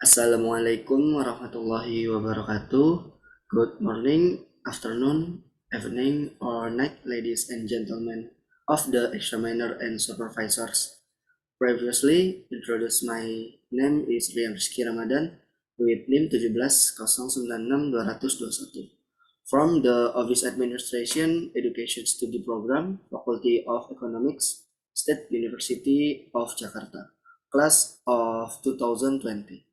Assalamualaikum warahmatullahi wabarakatuh. Good morning, afternoon, evening, or night, ladies and gentlemen of the examiner and supervisors. Previously introduced, my name is Rian Rizky Ramadan with NIM 170962221 from the Office Administration Education Study Program, Faculty of Economics, State University of Jakarta, class of 2020.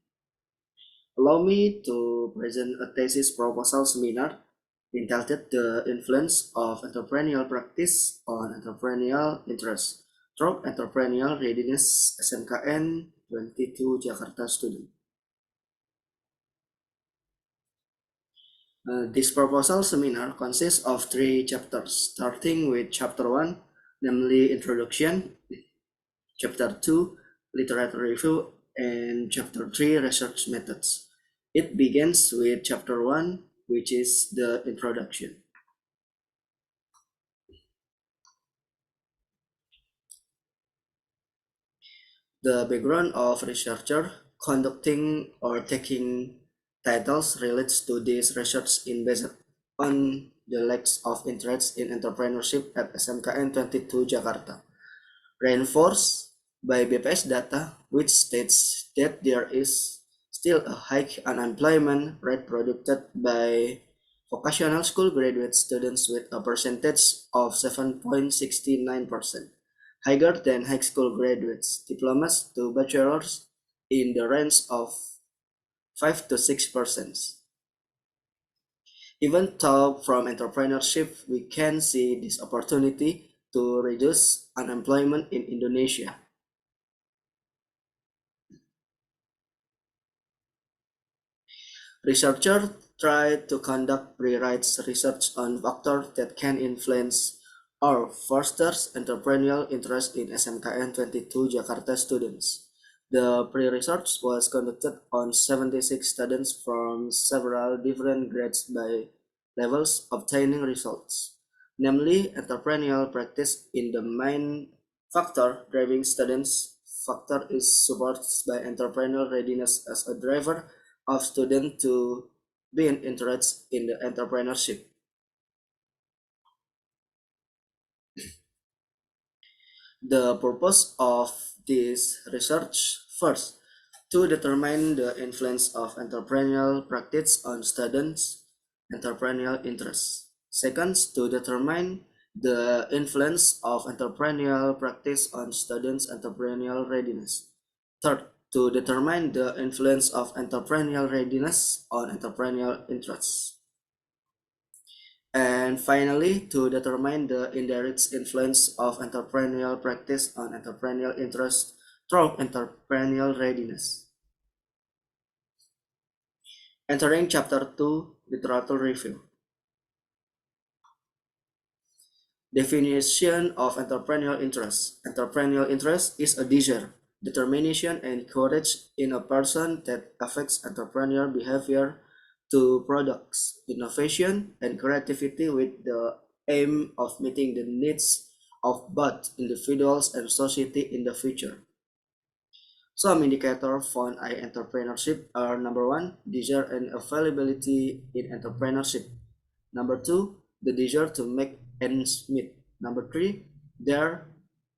Allow me to present a thesis proposal seminar entitled The Influence of Entrepreneurial Practice on Entrepreneurial Interest through Entrepreneurial Readiness SMKN 22 Jakarta student. This proposal seminar consists of 3 chapters, starting with Chapter 1, namely Introduction, Chapter 2, Literature Review, and Chapter 3, Research Methods. It begins with Chapter 1, which is the introduction. The background of researcher conducting or taking titles relates to this research in based on the lacks of interest in entrepreneurship at SMKN 22 Jakarta, reinforced by BPS data, which states that there is still a high unemployment rate produced by vocational school graduate students with a percentage of 7.69%, higher than high school graduates, diplomas to bachelors in the range of 5 to 6%. Even though from entrepreneurship we can see this opportunity to reduce unemployment in Indonesia. Researchers try to conduct pre-writes research on factors that can influence or foster entrepreneurial interest in SMKN 22 Jakarta students. The pre-research was conducted on 76 students from several different grades by levels, obtaining results, namely entrepreneurial practice in the main factor driving students. Factor is supported by entrepreneurial readiness as a driver of students to be interested in the entrepreneurship. The purpose of this research: first, to determine the influence of entrepreneurial practice on students' entrepreneurial interests. Second, to determine the influence of entrepreneurial practice on students' entrepreneurial readiness. Third, to determine the influence of entrepreneurial readiness on entrepreneurial interests. And finally, to determine the indirect influence of entrepreneurial practice on entrepreneurial interest through entrepreneurial readiness. Entering Chapter 2, Literature Review. Definition of entrepreneurial interest. Entrepreneurial interest is a desire, determination, and courage in a person that affects entrepreneurial behavior to products, innovation, and creativity with the aim of meeting the needs of both individuals and society in the future. Some indicators found in entrepreneurship are: number 1, desire and availability in entrepreneurship; number 2, the desire to make ends meet; number 3, dare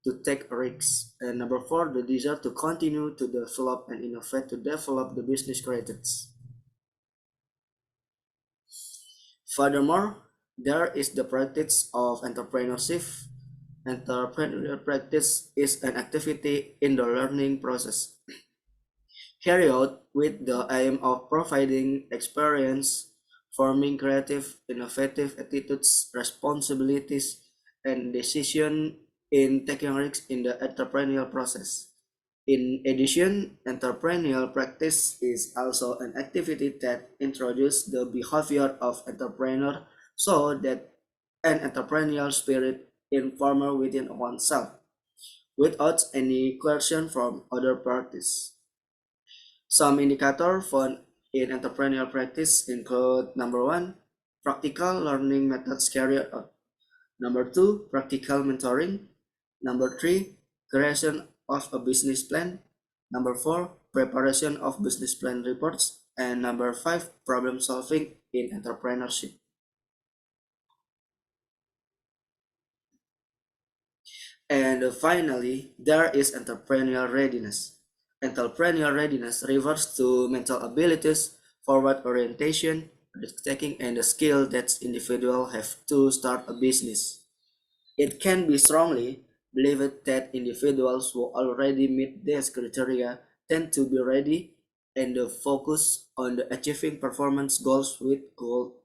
to take risks; and number 4, the desire to continue to develop and innovate to develop the business created. Furthermore, there is the practice of entrepreneurship. Entrepreneurial practice is an activity in the learning process, carried out with the aim of providing experience, forming creative, innovative attitudes, responsibilities, and decision in taking risks in the entrepreneurial process. In addition, entrepreneurial practice is also an activity that introduces the behavior of entrepreneur so that an entrepreneurial spirit in farmer within oneself, without any coercion from other parties. Some indicators found in entrepreneurial practice include: number 1, practical learning methods carried out; number 2, practical mentoring; number 3, creation of a business plan; Number 4, preparation of business plan reports. And number 5, problem solving in entrepreneurship. And finally, there is entrepreneurial readiness. Entrepreneurial readiness refers to mental abilities, forward orientation, risk taking, and the skill that individuals have to start a business. It can be strongly believed that individuals who already meet these criteria tend to be ready and focus on the achieving performance goals with goal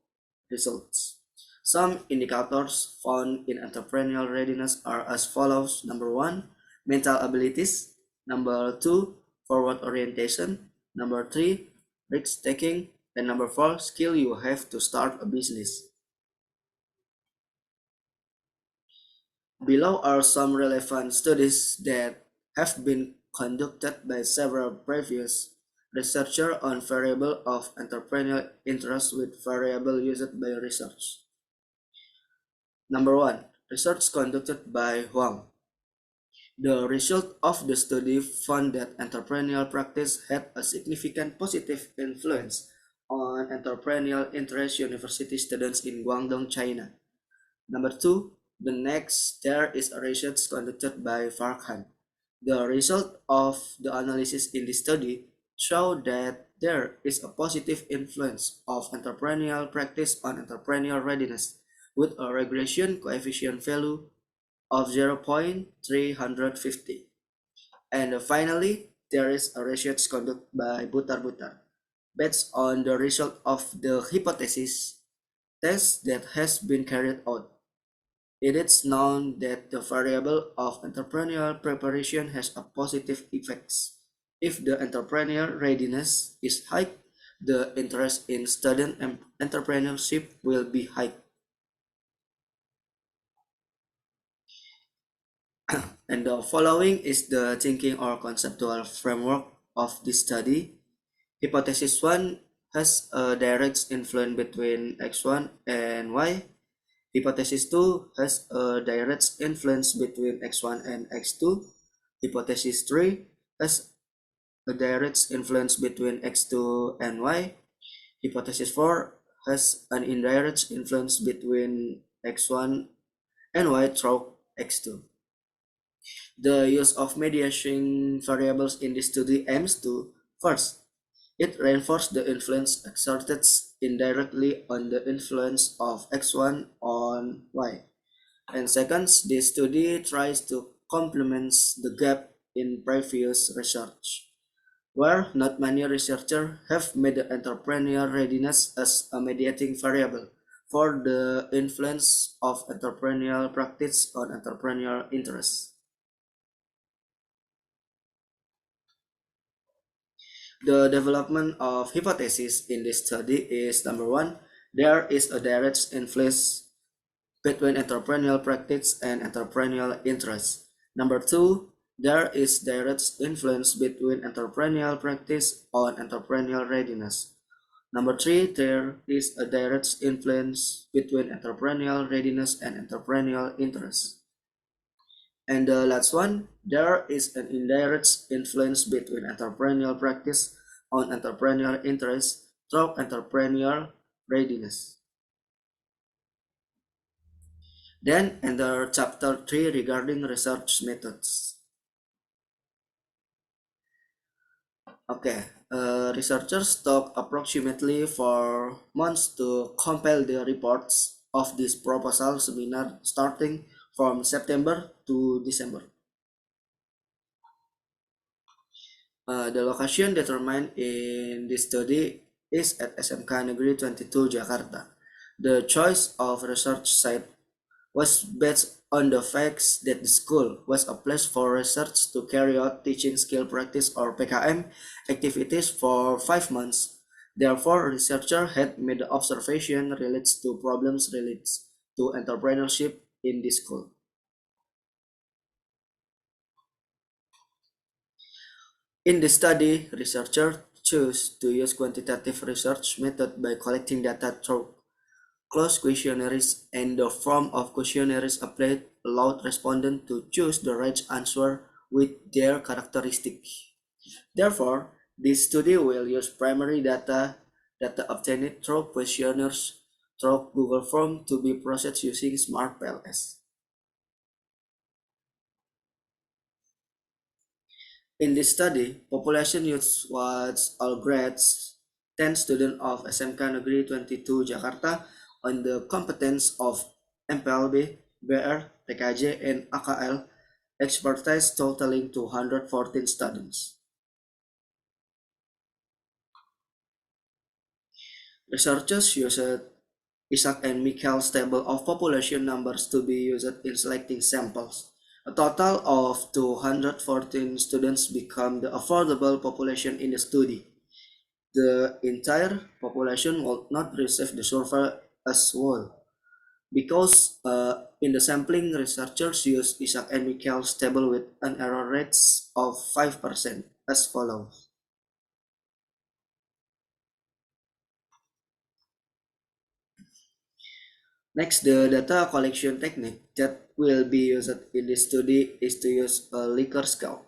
results. Some indicators found in entrepreneurial readiness are as follows. Number 1, mental abilities. Number 2, forward orientation. Number 3, risk taking. And number 4, skill you have to start a business. Below are some relevant studies that have been conducted by several previous researchers on variable of entrepreneurial interest with variable used by research. Number 1, research conducted by Huang. The result of the study found that entrepreneurial practice had a significant positive influence on entrepreneurial interest university students in Guangdong, China. Number 2, the next there is a research conducted by Farhan. The result of the analysis in this study show that there is a positive influence of entrepreneurial practice on entrepreneurial readiness with a regression coefficient value of 0.350. And finally, there is a research conducted by Butar. Based on the result of the hypothesis test that has been carried out, it is known that the variable of entrepreneurial preparation has a positive effects. If the entrepreneurial readiness is high, the interest in student entrepreneurship will be high. And the following is the thinking or conceptual framework of this study. Hypothesis 1 has a direct influence between x1 and y. Hypothesis 2 has a direct influence between x1 and x2. Hypothesis 3 has a direct influence between x2 and y. Hypothesis 4 has an indirect influence between x1 and y through x2. The use of mediation variables in this study aims to, first, it reinforces the influence exerted indirectly on the influence of x1 on y. And second, this study tries to complement the gap in previous research, where not many researchers have made the entrepreneurial readiness as a mediating variable for the influence of entrepreneurial practice on entrepreneurial interests. The development of hypothesis in this study is number 1, there is a direct influence between entrepreneurial practice and entrepreneurial interest. Number 2, there is direct influence between entrepreneurial practice on entrepreneurial readiness. Number 3, there is a direct influence between entrepreneurial readiness and entrepreneurial interest. And the last one, there is an indirect influence between entrepreneurial practice on entrepreneurial interest through entrepreneurial readiness. Then enter chapter 3 regarding research methods. Okay, researchers took approximately 4 months to compile the reports of this proposal seminar starting from September to December. The location determined in this study is at SMK Negeri 22 Jakarta. The choice of research site was based on the facts that the school was a place for research to carry out teaching skill practice or PKM activities for 5 months. Therefore, researchers had made the observation related to problems related to entrepreneurship in this school. In the study, researchers chose to use quantitative research method by collecting data through closed questionnaires, and the form of questionnaires applied allowed respondents to choose the right answer with their characteristics. Therefore, this study will use primary data obtained through questionnaires through Google Form to be processed using Smart PLS. In this study, population youth was all grades, 10 students of SMK Negeri 22 Jakarta on the competence of MPLB, BR, TKJ, and AKL expertise totaling 214 students. Researchers used Isaac and Michael's table of population numbers to be used in selecting samples. A total of 214 students become the affordable population in the study. The entire population will not receive the survey as well because in the sampling researchers use Isaac and Michael's table with an error rate of 5% as follows. Next, the data collection technique that will be used in this study is to use a Likert scale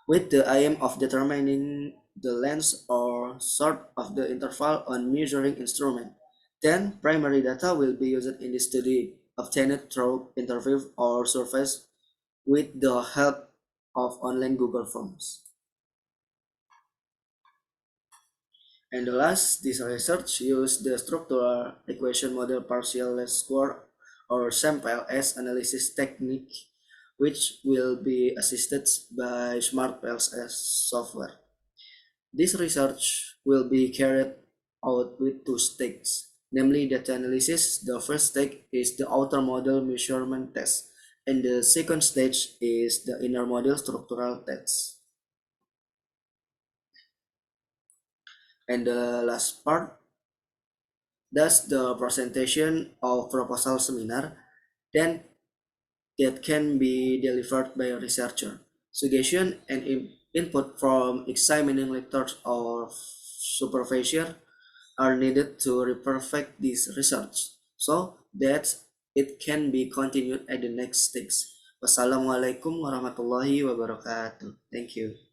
with the aim of determining the length or sort of the interval on measuring instrument. Then, primary data will be used in this study obtained through interview or surveys with the help of online Google Forms. And the last, this research used the structural equation model partial least square or sample as analysis technique, which will be assisted by SmartPLS software. This research will be carried out with two stakes, namely data analysis. The first stake is the outer model measurement test, and the second stage is the inner model structural test. And the last part, that's the presentation of proposal seminar, then that can be delivered by a researcher. Suggestion and input from examining lectures or supervisor are needed to perfect this research so that it can be continued at the next stage. Wassalamualaikum warahmatullahi wabarakatuh. Thank you.